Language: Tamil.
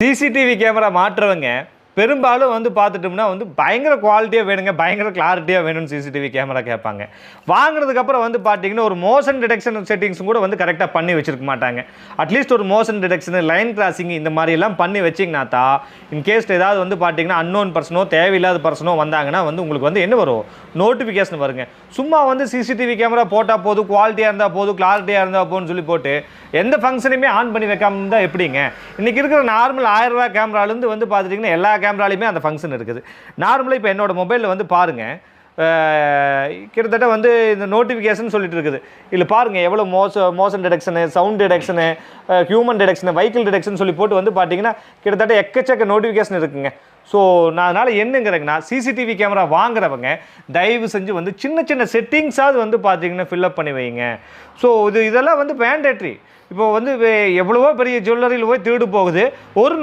சிசிடிவி கேமரா மாற்றுறவங்க பெரும்பாலும் வந்து பார்த்துட்டோம்னா வந்து பயங்கர குவாலிட்டியாக வேணுங்க, பயங்கர கிளாரிட்டியாக வேணும்னு சிசிடிவி கேமரா கேட்பாங்க. வாங்கினதுக்கப்புறம் வந்து பார்த்தீங்கன்னா ஒரு மோஷன் டிடெக்ஷன் செட்டிங்ஸும் கூட வந்து கரெக்டாக பண்ணி வச்சிருக்க மாட்டாங்க. அட்லீஸ்ட் ஒரு மோஷன் டிடெக்ஷனு, லைன் கிராசிங் இந்த மாதிரியெல்லாம் பண்ணி வச்சிங்கன்னா தான் இன்கேஸ் ஏதாவது வந்து பார்த்தீங்கன்னா அன்னோன் பர்சனோ தேவையில்லாத பர்சனோ வந்தாங்கன்னா வந்து உங்களுக்கு வந்து என்ன வரும், நோட்டிஃபிகேஷன் வருங்க. சும்மா வந்து சிசிடிவி கேமரா போட்டால் போதும், குவாலிட்டியாக இருந்தால் போதும், கிளாரிட்டியாக இருந்தால் போதும்னு சொல்லி போட்டு எந்த ஃபங்க்ஷனையுமே ஆன் பண்ணி வைக்காம இருந்தால் எப்படிங்க? இன்றைக்கி இருக்கிற நார்மல் 1000 ரூபா கேமராலேருந்து வந்து பார்த்துட்டிங்கன்னா எல்லா கேமராலையுமே அந்த ஃபங்க்ஷன் இருக்குது. நார்மலாக இப்போ என்னோடய மொபைலில் வந்து பாருங்கள், கிட்டத்தட்ட வந்து இந்த நோட்டிஃபிகேஷன் சொல்லிட்டு இருக்குது. இதில் பாருங்கள் எவ்வளோ motion டிடெக்ஷனு, sound டிடெக்ஷனு, human டிடெக்ஷனு, vehicle detection சொல்லி போட்டு வந்து பார்த்தீங்கன்னா கிட்டத்தட்ட எக்கச்சக்க நோட்டிஃபிகேஷன் இருக்குங்க. ஸோ நான் அதனால் என்னங்கிறேங்கன்னா சிசிடிவி கேமரா வாங்குறவங்க தயவு செஞ்சு வந்து சின்ன சின்ன செட்டிங்ஸாவது வந்து பார்த்தீங்கன்னா ஃபில்அப் பண்ணி வைங்க. ஸோ இதெல்லாம் வந்து மேண்டேட்ரி. இப்போ வந்து எவ்வளவோ பெரிய ஜுவல்லரியில் போய் திருடு போகுது, ஒரு